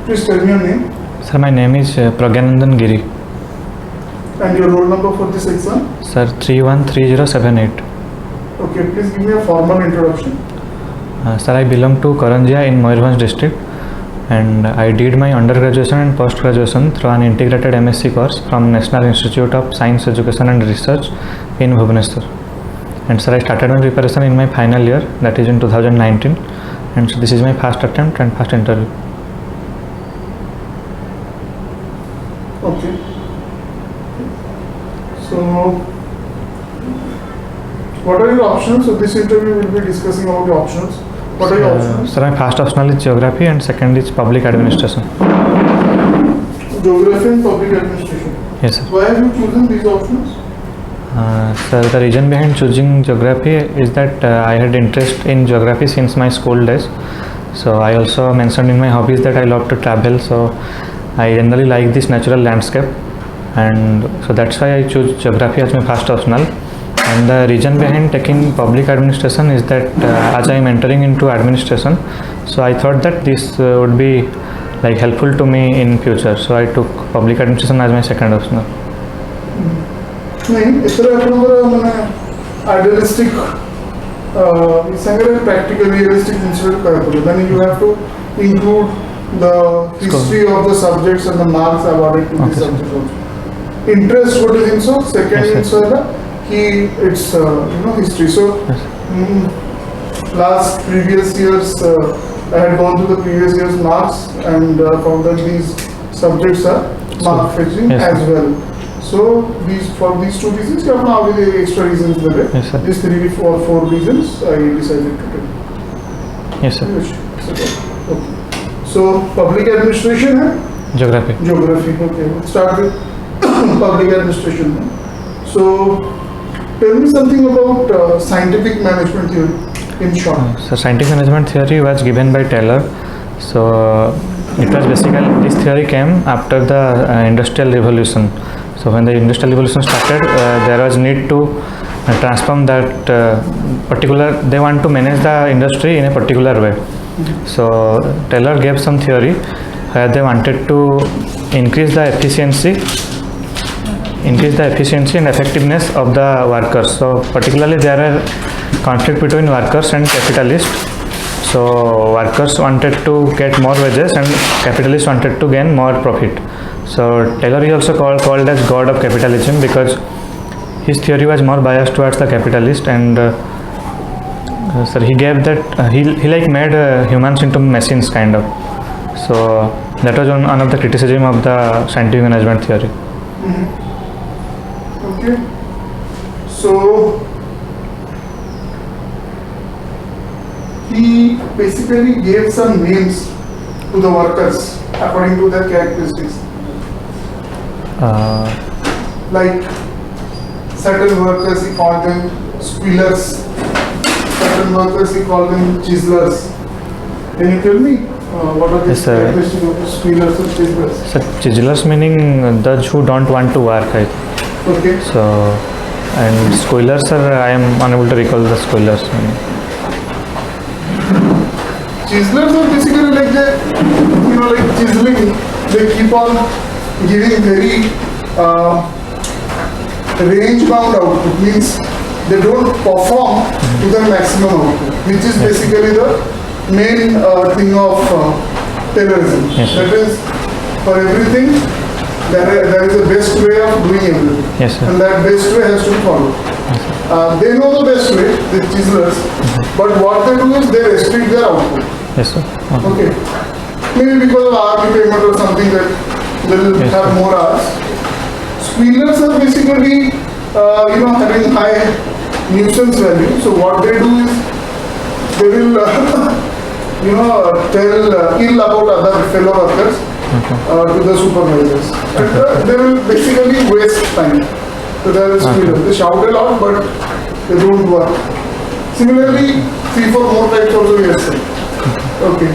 Please tell me your name Sir, my name is Pragyanandan Giri. and your roll number for this exam. Sir, 313078. Okay, please give me a formal introduction. Sir, I belong to Karanjia in Mayurbhanj district, and I did my undergraduation and post-graduation through an integrated MSc course from National Institute of Science Education and Research in Bhubaneswar. And sir, I started my preparation in my final year, that is in 2019, and so this is my first attempt and first interview. Okay. So, what are your options? So, this interview will be discussing about the options. What are your options? Sir, my first optional is geography and second is public administration. Geography and public administration. Yes, sir. Why have you chosen these options? Sir, the reason behind choosing geography is that I had interest in geography since my school days. So I also mentioned in my hobbies that I love to travel. So I generally like this natural landscape, and so that's why I choose geography as my first optional. And the reason behind taking public administration is that as I am entering into administration, so I thought that this would be like helpful to me in future. So I took public administration as my second optional. नहीं इतना आपनकर माने idealistic संगरे practical realistic institute करा पड़े then you have to include the history of the subjects and the marks awarded to the subjects also. Interest what is in so second Yes, in so that he it's history so last previous years I had gone through the previous years marks and found that these subjects are mark fetching Yes, as well. So for these two reasons, you have now the extra reasons there. Yes, sir. These 3 or 4 reasons I decided to take. Yes, sir. Okay. So public administration है? Geography. Geography. Okay. Let's start with public administration. So tell me something about scientific management theory in short. So scientific management theory was given by Taylor. So it was basically, this theory came after the industrial revolution. So when the industrial revolution started, there was need to transform that particular, they want to manage the industry in a particular way. So Taylor gave some theory where they wanted to increase the efficiency and effectiveness of the workers. So particularly there are conflict between workers and capitalists. So workers wanted to get more wages and capitalists wanted to gain more profit. So Taylor is also called as God of capitalism because his theory was more biased towards the capitalist, and sir, he gave that he like made humans into machines kind of. So that was one of the criticism of the scientific management theory. Okay. So he basically gave some names to the workers according to their characteristics. Like certain workers he called them squealers, certain workers he called them chiselers. Can you tell me what are the Yes, sir. characteristics of squealers and chiselers? So chiselers meaning those who don't want to work, right? Okay. So and squealers, sir, I am unable to recall the squealers. Chiselers are basically like they, like chiseling. They keep on giving very range-bound output. Means they don't perform to their maximum output, which is basically the main thing of Taylorism. Yes, sir. That is, for everything, there is a best way of doing everything. Yes, sir. And that best way has to be followed. They know the best way, the chiselers, but what they do is they restrict their output. Yes, sir. Okay. Maybe because of hourly payment or something that they will Yes, have sir. more hours. Squealers are basically, having high nuisance value. So what they do is they will, tell ill about other fellow workers to the supervisors. And they will basically waste time. So there is squealers. They shout a lot, but they don't work. Similarly, 3-4 more types also we have said. Okay.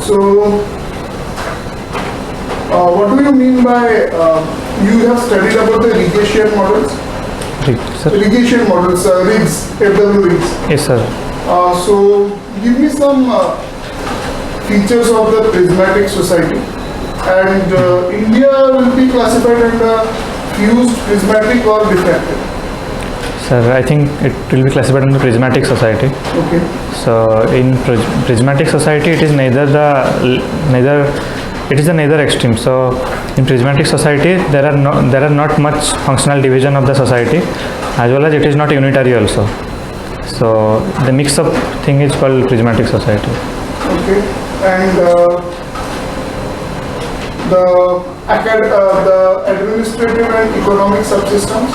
So, what do you mean by, you have studied about the regression models? Sir. Regression models, Riggs, FW Riggs. Yes, sir. So, give me some features of the prismatic society, and India will be classified under fused, prismatic or diffractive. Sir, I think it will be classified under prismatic society. Okay. So in prismatic society, it is neither the neither extreme. So in prismatic society, there are not much functional division of the society, as well as it is not unitary also. So the mix up thing is called prismatic society. Okay. And the administrative and economic subsystems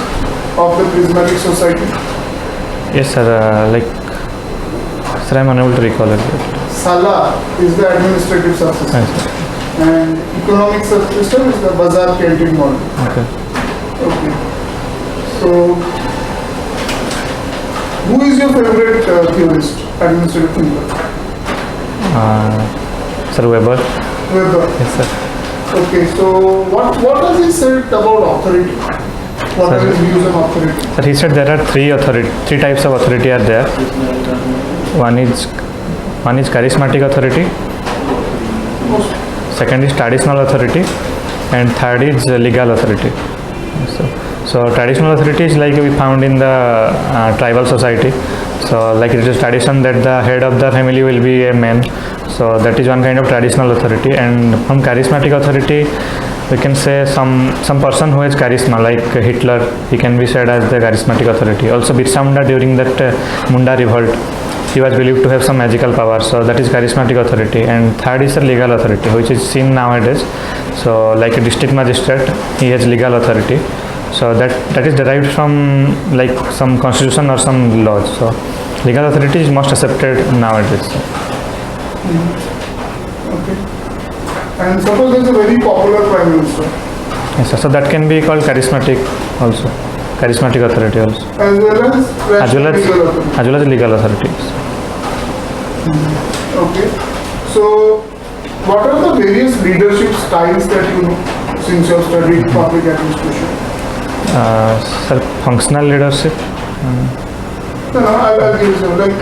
of the prismatic society. Yes, sir. Sir, I am unable to recall it. Sala is the administrative subsystem. Yes, sir. And economic subsystem is the bazaar canteen model. Okay. Okay. So, who is your favorite theorist, administrative thinker? Sir, Weber. Weber. Yes, sir. Okay. So, what does he say about authority? What are his views on authority? Sir, he said there are three types of authority are there. One is charismatic authority. Second is traditional authority, and third is legal authority. So traditional authority is like we found in the tribal society. So like it is tradition that the head of the family will be a man. So that is one kind of traditional authority. And from charismatic authority, we can say some person who has charisma, like Hitler, he can be said as the charismatic authority. Also Birsa Munda during that Munda revolt, he was believed to have some magical power, so that is charismatic authority. And third is the legal authority, which is seen nowadays. So like a district magistrate, he has legal authority. So that is derived from like some constitution or some laws. So legal authority is most accepted nowadays. Okay. And suppose there is a very popular prime minister. Yes, sir. So that can be called charismatic also, charismatic authority also, As well as legal authority. Okay. So, what are the various leadership styles that you know since you have studied public administration? Sir, functional leadership. No, I'll give you some. Like,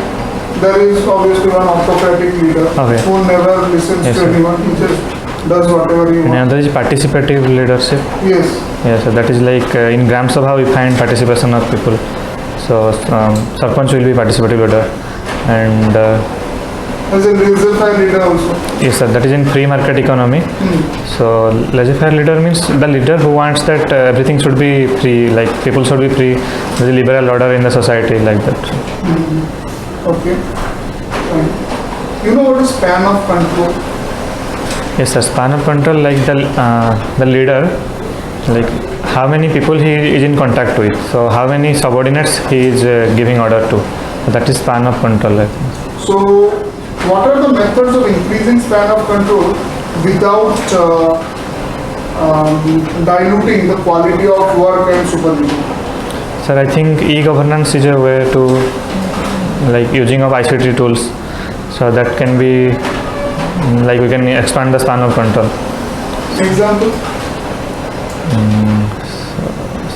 there is obviously one autocratic leader Okay. who never listens Yes, to sir. anyone. He just does whatever he And wants. another is participative leadership. Yes. Yes, so that is like in Gram Sabha we find participation of people. So Sarpanch will be participative leader, and As a laissez-faire leader also. yes, sir, that is in free market economy. So laissez-faire leader means the leader who wants that everything should be free, like people should be free. There is a liberal order in the society like that. Okay. Fine. You know what is span of control? Yes, sir, span of control, like the leader, like how many people he is in contact with, so how many subordinates he is giving order to. So that is span of control, I think. So, what are the methods of increasing span of control without diluting the quality of work and supervision? Sir, I think e-governance is a way to, like using of ICT tools, so that can be like we can expand the span of control. Example?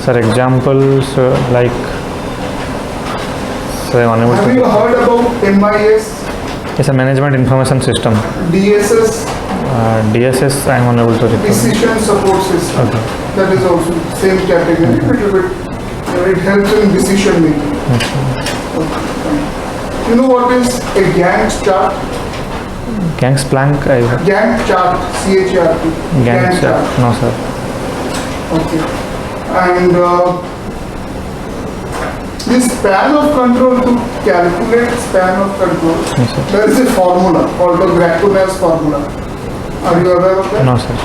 Sir, examples like, so I'm unable Have you to. heard about MIS, It's a management information system. DSS, DSS, I'm unable to recall. decision support system? Okay. That is also same category, little bit. It helps in decision making. Okay, fine. You know what is a Gantt chart? Gangplank, Gantt chart, CHART. Gantt chart. No, sir. Okay. And this span of control, to calculate span of control, Yes, sir. there is a formula called the Gracchus formula. Are you aware of that? No, sir.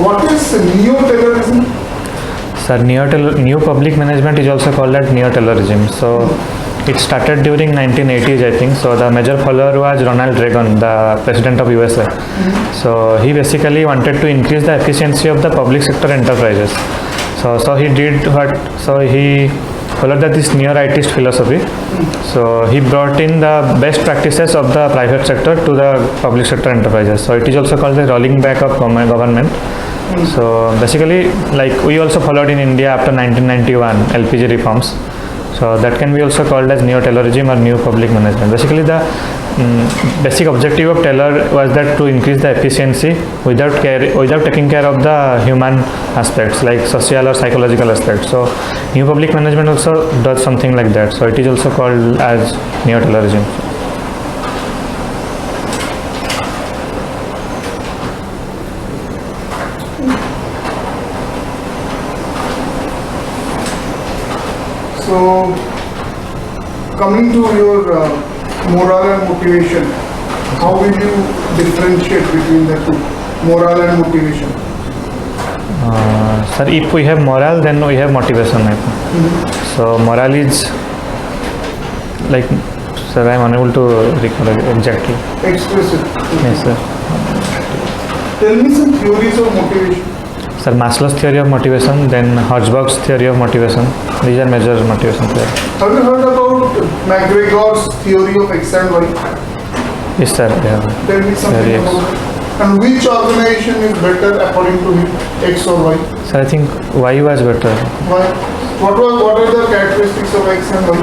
What is neo-Taylorism? Sir, new public management is also called as neo-Taylorism. So it started during 1980s, I think. So the major follower was Ronald Reagan, the president of USA. So he basically wanted to increase the efficiency of the public sector enterprises. So he did what? So he followed this neo-rightist philosophy. So he brought in the best practices of the private sector to the public sector enterprises. So it is also called the rolling back of government. So basically, like we also followed in India after 1991 LPG reforms. So that can be also called as neo-Taylorism or new public management. Basically, the basic objective of Taylor was that to increase the efficiency without taking care of the human aspects like social or psychological aspects. So new public management also does something like that. So it is also called as neo-Taylorism. So, coming to your morale and motivation, how will you differentiate between the two, morale and motivation? Sir, if we have morale, then we have motivation. I think. So morale is like, sir, I am unable to recall exactly. Express it. Yes, sir. Tell me some theories of motivation. Sir, Maslow's theory of motivation, then Herzberg's theory of motivation. These are major motivation theories. Have you heard about McGregor's theory of X and Y? Yes, sir. Yeah. Tell me something Theory X. about it. And which organization is better according to him, X or Y? Sir, I think Y was better. Why? What are the characteristics of X and Y?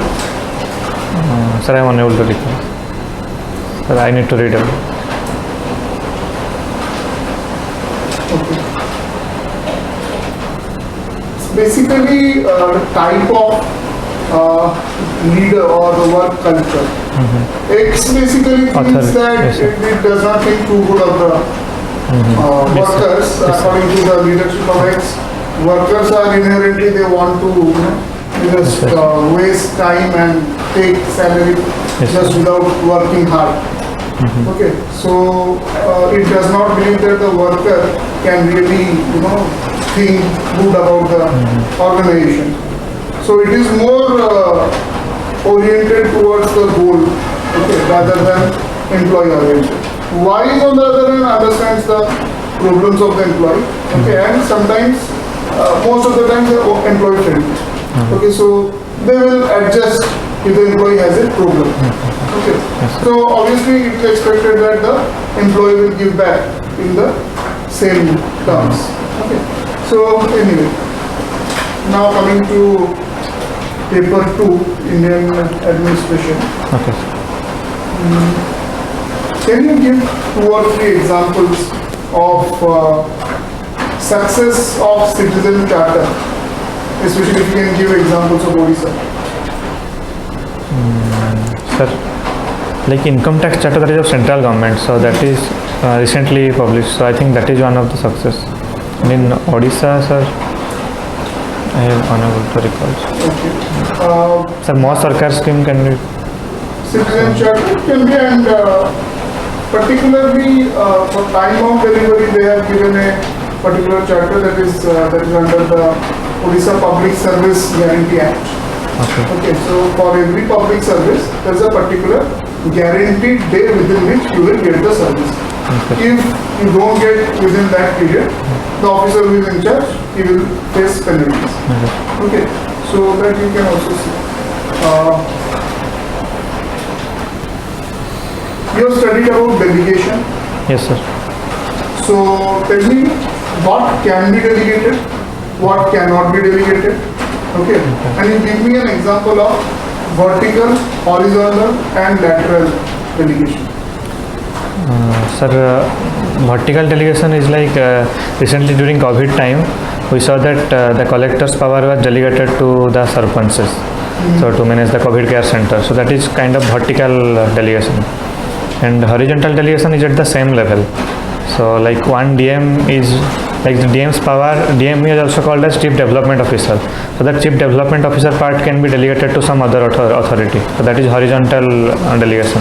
Sir, I am unable to recall. Sir, I need to read it. Okay. Basically type of leader or the work culture. X basically thinks Authority, that yes, sir. it does not think too good of the Yes, workers. sir. Yes, sir. According to the leadership of X, workers are inherently they want to just Yes, sir. waste time and take salary Yes, just sir. without working hard. Okay, so it does not believe that the worker can really, think good about the organization. So it is more oriented towards the goal, okay, rather than employee oriented. Y on the other hand understands the problems of the employee, okay, and sometimes, most of the time they are employee friendly. Okay, so they will adjust if the employee has a problem. Okay, so obviously it is expected that the employee will give back in the same terms. Okay, so anyway, now coming to paper 2, Indian administration. Okay. Can you give 2 or 3 examples of success of citizen charter, especially if you can give examples of Odisha? Sir, like income tax charter, that is of central government, so that is recently published. So I think that is one of the success. And in Odisha, sir, I am unable to recall. Okay. Sir, more Sarkar scheme can be. Citizen charter can be, and particularly for time of delivery they have given a particular charter that is under the Odisha Public Service Guarantee Act. Okay. Okay, so for every public service there is a particular guaranteed day within which you will get the service. Okay. If you don't get within that period, the officer who is in charge, he will face penalties. Okay, so that you can also see. You have studied about delegation. Yes, sir. So tell me what can be delegated, what cannot be delegated. Okay, and you give me an example of vertical, horizontal, and lateral delegation. Sir, vertical delegation is like recently during COVID time, we saw that the collector's power was delegated to the sarpanches, so to manage the COVID care center. So that is kind of vertical delegation. And horizontal delegation is at the same level. So like one DM is like the DM's power. DM is also called as Chief Development Officer. So that Chief Development Officer part can be delegated to some other authority. So that is horizontal delegation.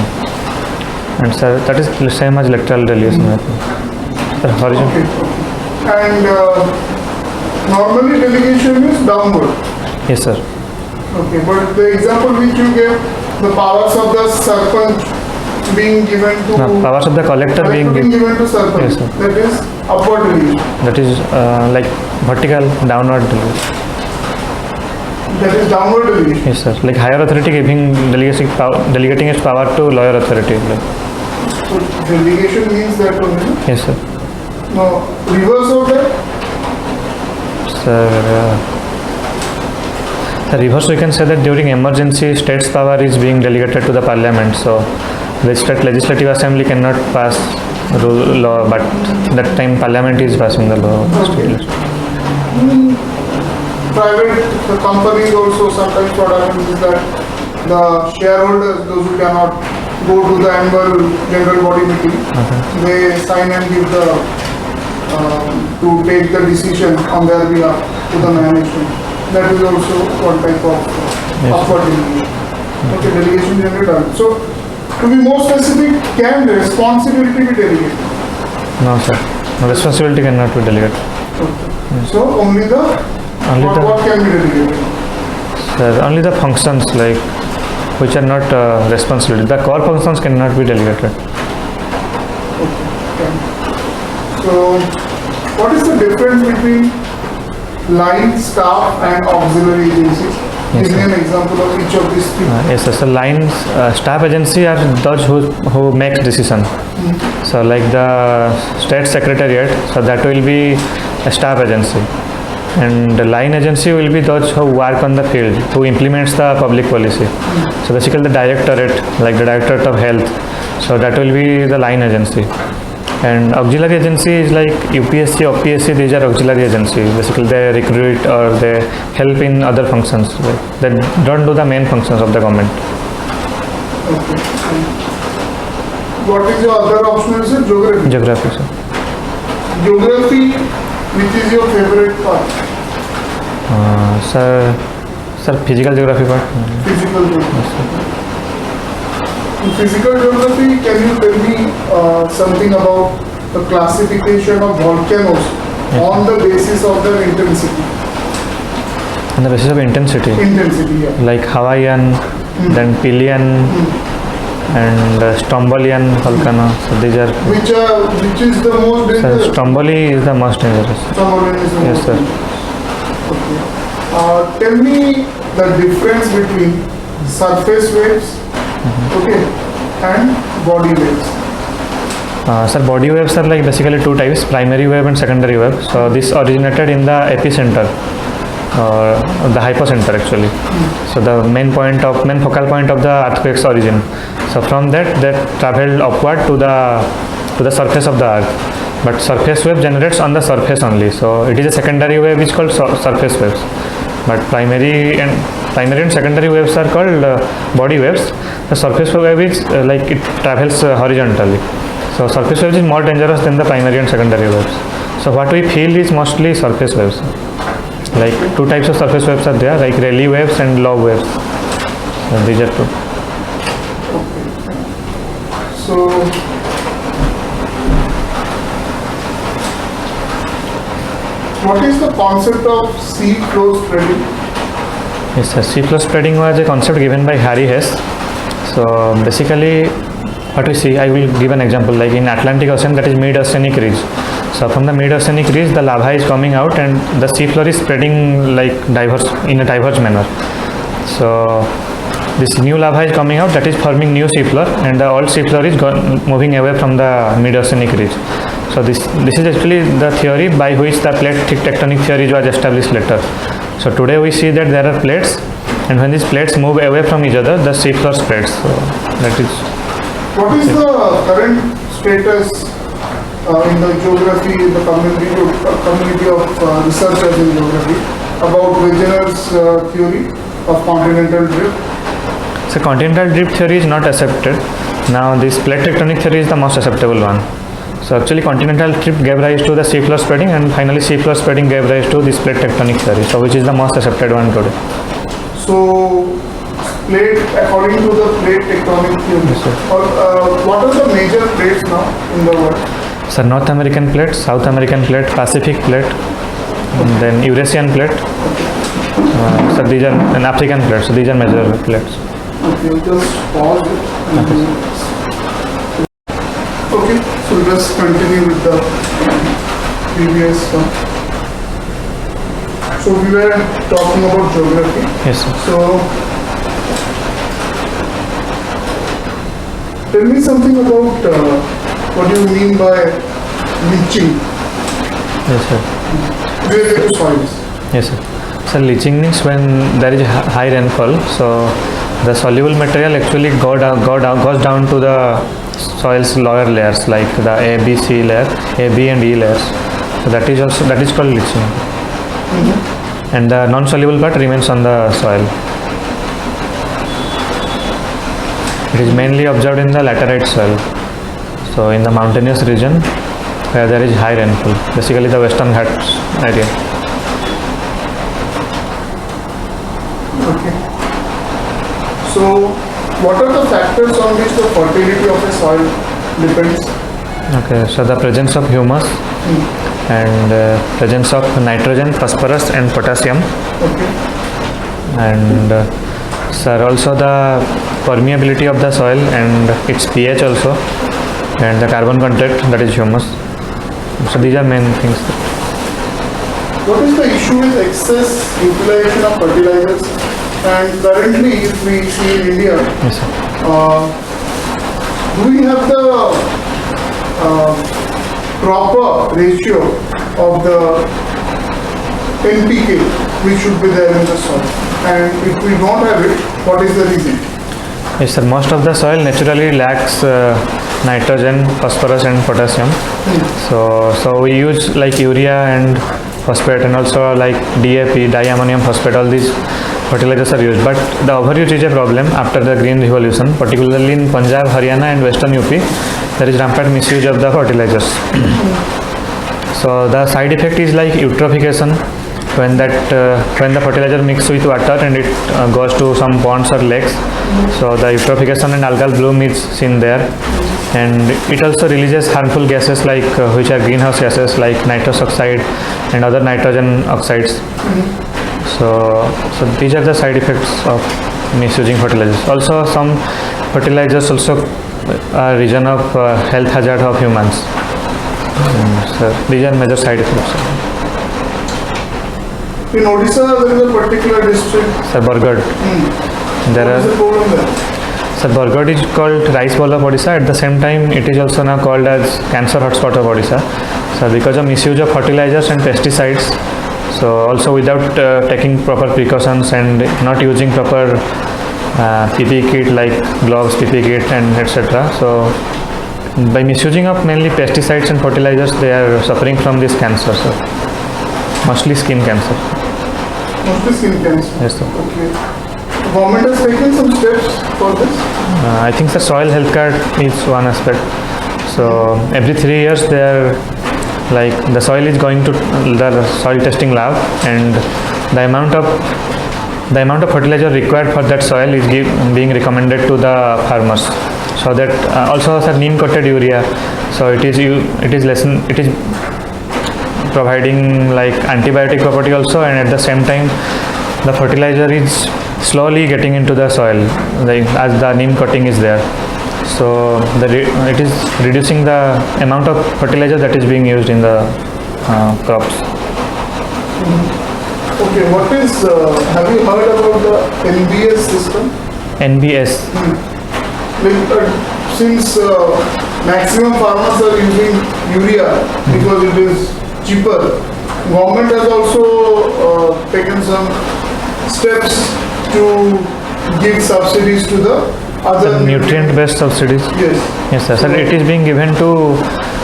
And sir, that is the same as lateral delegation. I think. Sir, horizontal. Okay. And normally delegation is downward. Yes, sir. Okay, but the example which you gave, the powers of the sarpanch being given to No, powers of the collector being given to sarpanch, Yes, sir. that is upward delegation. that is like vertical downward delegation. That is downward delegation. Yes, sir. Like higher authority delegating its power to lower authority. Like, So delegation means that only. yes, sir. Now reverse of that. Sir, The reverse, we can say that during emergency, state's power is being delegated to the parliament. So the state legislative assembly cannot pass law, but that time parliament is passing the law. Okay. Private companies also sometimes what happens is that the shareholders, those who cannot go to the annual general body meeting, they sign and give the to take the decision on their behalf to the management. That is also one type of upward delegation. Okay, delegation generated. So, to be more specific, can responsibility be delegated? No, sir. No, responsibility cannot be delegated. Okay. So, only the what can be delegated? Sir, only the functions like which are not responsibility. The core functions cannot be delegated. Okay. So, what is the difference between line, staff, and auxiliary agencies? Yes, Give me sir. an example of each of these three. Yes, sir. So lines, staff agency are those who makes decision. So like the state secretariat, so that will be a staff agency, and the line agency will be those who work on the field, who implements the public policy. So basically the directorate, like the directorate of health, so that will be the line agency. And auxiliary agency is like UPSC, OPSC, these are auxiliary agency. Basically they recruit or they help in other functions. Like they don't do the main functions of the government. Okay. What is your other option? Is it geography? Geography, sir. Geography, which is your favorite part? Sir, physical geography part. Physical geography. In physical geography, can you tell me something about the classification of volcanoes on the basis of their intensity? On the basis of intensity, Intensity, yeah. like Hawaiian, then Pelian, and Strombolian volcano. So these are. Which is the most Sir, dangerous? Stromboli is the most dangerous. Stromboli is the Yes, most sir. dangerous. Okay. Tell me the difference between surface waves, okay, and body waves. Sir, body waves are like basically two types: primary wave and secondary wave. So this originated in the epicenter, or the hypocenter actually. So the main focal point of the earthquake's origin. So from that traveled upward to the surface of the earth. But surface wave generates on the surface only. So it is a secondary wave which is called surface waves. But primary and secondary waves are called body waves. The surface wave is like it travels horizontally. So surface waves is more dangerous than the primary and secondary waves. So what we feel is mostly surface waves. Like two types of surface waves are there, like Rayleigh waves and log waves. So these are two. So, what is the concept of sea flow spreading? Yes, sir. Sea flow spreading was a concept given by Harry Hess. So basically, what we see, I will give an example. Like in Atlantic Ocean, that is mid-oceanic ridge. So from the mid-oceanic ridge, the lava is coming out, and the sea floor is spreading like in a diverse manner. So this new lava is coming out, that is forming new sea floor, and the old sea floor is moving away from the mid-oceanic ridge. So this is actually the theory by which the plate tectonic theory was established later. So today we see that there are plates, and when these plates move away from each other, the sea floor spreads. So that is. What is the current status in the geography, in the community of researchers in geography about Wegener's theory of continental drift? So continental drift theory is not accepted. Now this plate tectonic theory is the most acceptable one. So actually continental drift gave rise to the sea floor spreading, and finally sea floor spreading gave rise to this plate tectonic theory. So which is the most accepted one today. So, according to the plate tectonic theory, Yes, sir. what are the major plates now in the world? So North American plate, South American plate, Pacific plate, and then Eurasian plate. So these are an African plate. So these are major plates. Okay, just pause it. Okay, so just continue with the previous one. So we were talking about geography. Yes, sir. So tell me something about what do you mean by leaching Yes, sir. related to soils? Yes, sir. So leaching means when there is high rainfall, so the soluble material actually goes down to the soil's lower layers like the A, B, C layer, A, B and E layers. So that is called leaching. And the non-soluble part remains on the soil. It is mainly observed in the laterite soil. So in the mountainous region where there is high rainfall, basically the Western Ghats area. Okay. So, what are the factors on which the fertility of a soil depends? Okay, so the presence of humus and presence of nitrogen, phosphorus and potassium, Okay. and sir, also the permeability of the soil and its pH also, and the carbon content, that is humus. So these are main things. What is the issue with excess utilization of fertilizers? And currently, if we see in India, Yes, sir. do we have the proper ratio of the NPK which should be there in the soil? And if we don't have it, what is the reason? Yes, sir. Most of the soil naturally lacks nitrogen, phosphorus and potassium. So we use like urea and phosphate, and also like DAP, diammonium phosphate, all these fertilizers are used. But the overuse is a problem after the green revolution, particularly in Punjab, Haryana and Western UP. There is rampant misuse of the fertilizers. So the side effect is like eutrophication, when the fertilizer mixes with water and it goes to some ponds or lakes. So the eutrophication and algal bloom is seen there, and it also releases harmful gases like which are greenhouse gases like nitrous oxide and other nitrogen oxides. So these are the side effects of misusing fertilizers. Also some fertilizers also are reason of health hazard of humans. So these are major side effects. In Odisha, there is a particular district. Sir, Bargarh. There What is the are, problem there? sir, Bargarh is called rice bowl of Odisha. At the same time, it is also now called as cancer hotspot of Odisha. So because of misuse of fertilizers and pesticides, so also without taking proper precautions and not using proper PPE kit like gloves, PPE kit and etc. So by misusing of mainly pesticides and fertilizers, they are suffering from this cancer, sir. Mostly skin cancer. Mostly skin cancer. Yes, sir. Okay. Government has taken some steps for this. I think the soil health card is one aspect. So every 3 years they are like the soil is going to the soil testing lab, and the amount of fertilizer required for that soil is being recommended to the farmers. So that also the neem coated urea. So it is providing like antibiotic property also, and at the same time the fertilizer is slowly getting into the soil like as the neem coating is there. So it is reducing the amount of fertilizer that is being used in the crops. Okay, what is, have you heard about the NBS system? NBS. Since maximum farmers are using urea because it is cheaper, government has also taken some steps to give subsidies to the other Nutrient based subsidies. Yes. Yes, sir. Sir, it is being given to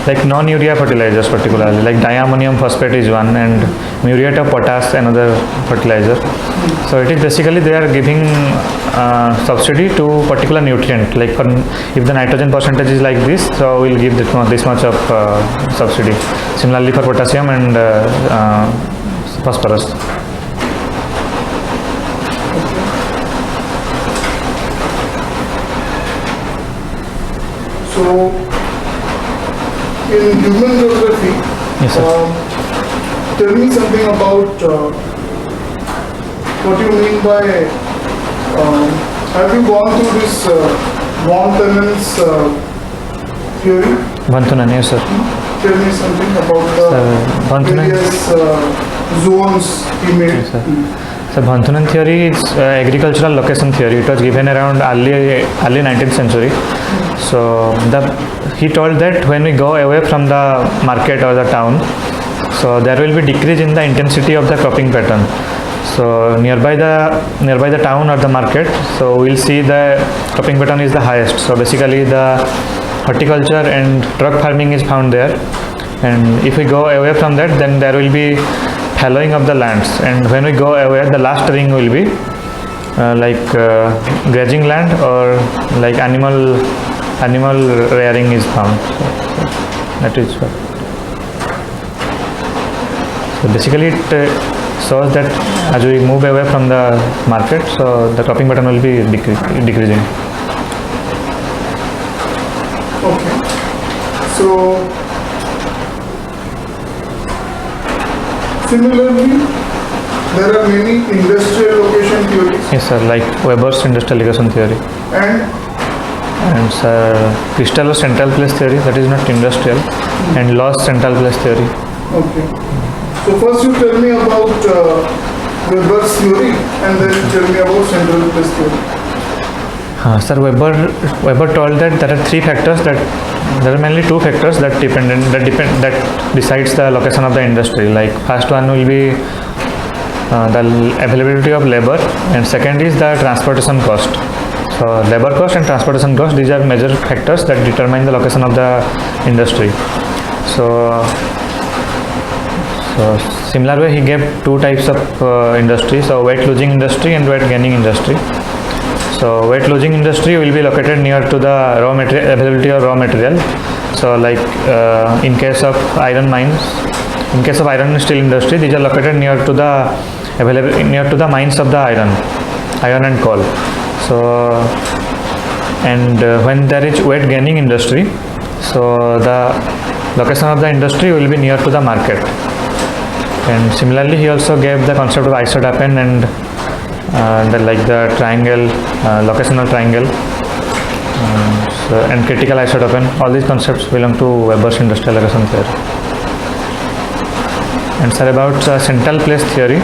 like non-urea fertilizers, particularly like diammonium phosphate is one, and muriate of potash another fertilizer. So it is basically they are giving subsidy to particular nutrient. Like for if the nitrogen percentage is like this, so we'll give this much of subsidy. Similarly for potassium and phosphorus. So, in human geography, Yes, sir. tell me something about what you mean by, have you gone through this von Thunen's theory? Von Thunen, yes, sir. Tell me something about the Von Thunen. various zones he made. Yes, sir. So Von Thunen theory is agricultural location theory. It was given around early 19th century. So he told that when we go away from the market or the town, so there will be decrease in the intensity of the cropping pattern. So nearby the town or the market, so we'll see the cropping pattern is the highest. So basically the horticulture and truck farming is found there, and if we go away from that, then there will be fallowing of the lands, and when we go away, the last ring will be grazing land or like animal rearing is found. So that is what. So basically it shows that as we move away from the market, so the cropping pattern will be decreasing. Okay. So similarly, there are many industrial location theories Yes, sir. Like Weber's industrial location theory and sir, crystal central place theory, that is not industrial, and Law's central place theory. okay. So first you tell me about Weber's theory and then tell me about central place theory. Sir, Weber told that there are three factors there are mainly two factors that decides the location of the industry. Like first one will be the availability of labor, and second is the transportation cost. So labor cost and transportation cost, these are major factors that determine the location of the industry. So similar way he gave two types of industry, so weight losing industry and weight gaining industry. So weight losing industry will be located near to the raw material, availability of raw material. So like in case of iron mines, in case of iron and steel industry, these are located near to the mines of the iron and coal. So and when there is weight gaining industry, so the location of the industry will be near to the market. And similarly, he also gave the concept of isotapen and the triangle, locational triangle, and critical isotapen. All these concepts belong to Weber's industrial location theory. And sir, about central place theory,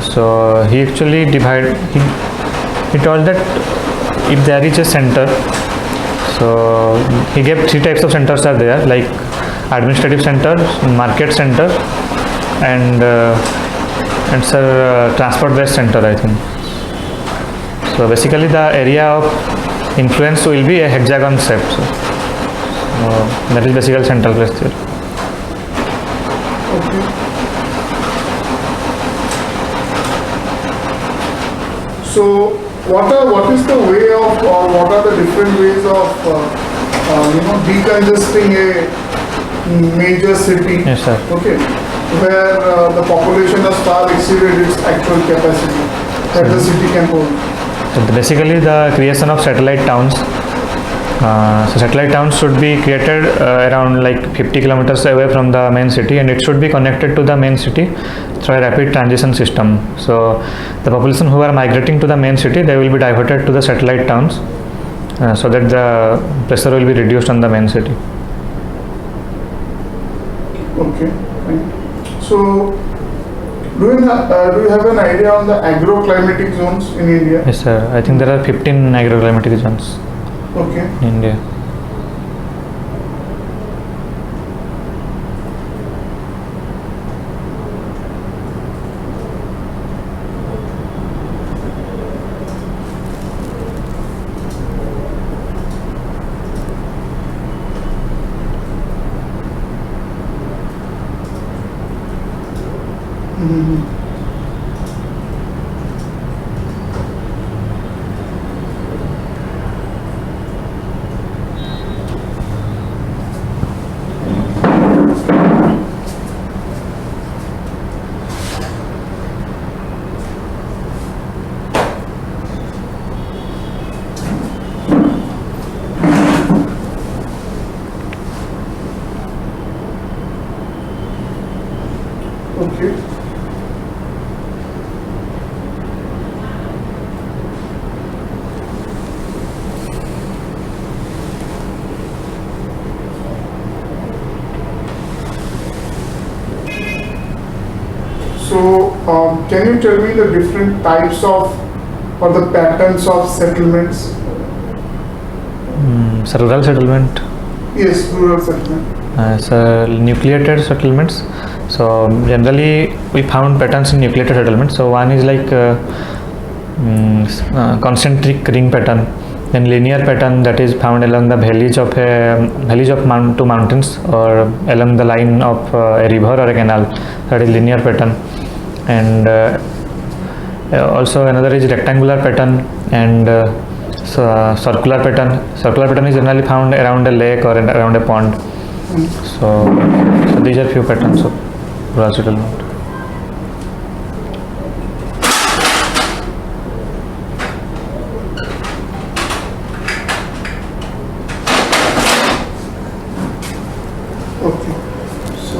so he actually he told that if there is a center, so he gave three types of centers are there, like administrative center, market center, and transport based center, I think. So basically the area of influence will be a hexagon shape. So that is basically central place theory. Okay. So what is the way of, or what are the different ways of decongesting a major city? Yes, sir. Okay, where the population has far exceeded its actual capacity that the city can hold. So basically the creation of satellite towns. So satellite towns should be created around like 50 kilometers away from the main city, and it should be connected to the main city through a rapid transition system. So the population who are migrating to the main city, they will be diverted to the satellite towns so that the pressure will be reduced on the main city. Okay. So, do you have an idea on the agroclimatic zones in India? Yes, sir. I think there are 15 agroclimatic zones Okay. in India. Okay. So, can you tell me the different types of or the patterns of settlements? So rural settlement. Yes, rural settlement. So nucleated settlements. So generally we found patterns in nucleated settlement. So one is like concentric ring pattern, then linear pattern that is found along the valleys of two mountains or along the line of a river or a canal, that is linear pattern. And also another is rectangular pattern and circular pattern. Circular pattern is generally found around a lake or around a pond. So these are few patterns of rural settlement. Okay. So,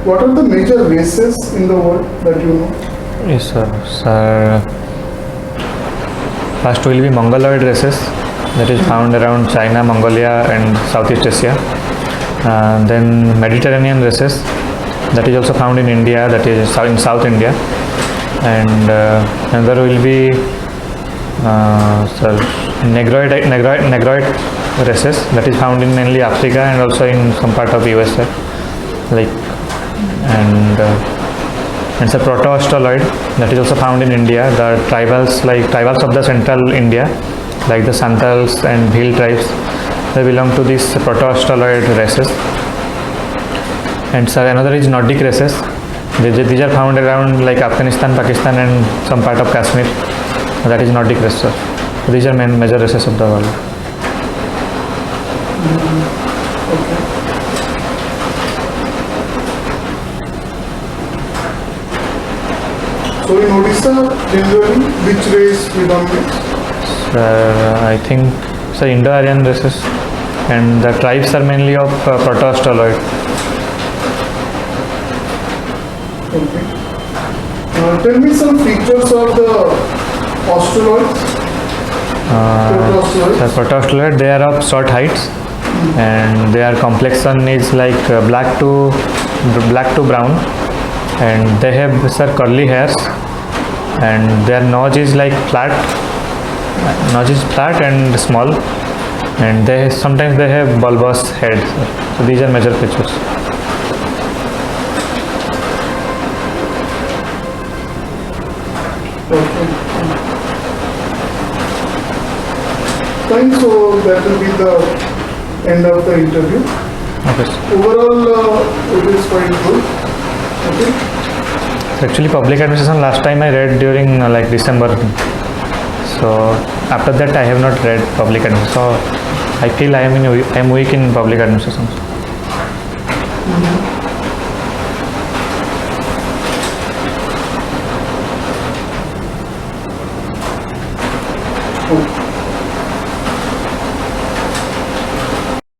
what are the major races in the world that you know? Yes, sir. First will be Mongoloid races, that is found around China, Mongolia, and Southeast Asia. Then Mediterranean races, that is also found in India, that is in South India. And another will be Negroid races, that is found in mainly Africa and also in some part of USA. And it's a proto-Australoid that is also found in India. The tribals of the central India, like the Santals and Bhil tribes, they belong to these proto-Australoid races. And so another is Nordic races. These are found around like Afghanistan, Pakistan, and some part of Kashmir. That is Nordic races. So these are major races of the world. Okay. So in Odisha, generally, which race predominates? I think so Indo-Aryan races, and the tribes are mainly of proto-Australoid. Okay. Tell me some features of the Australoids. Proto-Australoids. The proto-Australoid, they are of short heights, and their complexion is like black to brown, and they have curly hairs, and their nose is like flat. Nose is flat and small, and sometimes they have bulbous heads. So these are major features. Okay. Fine, so that will be the end of the interview. Okay. Overall, it is quite good. Okay. Actually, public administration last time I read during like December. So after that I have not read public administration. So I feel I am weak in public administration. Okay.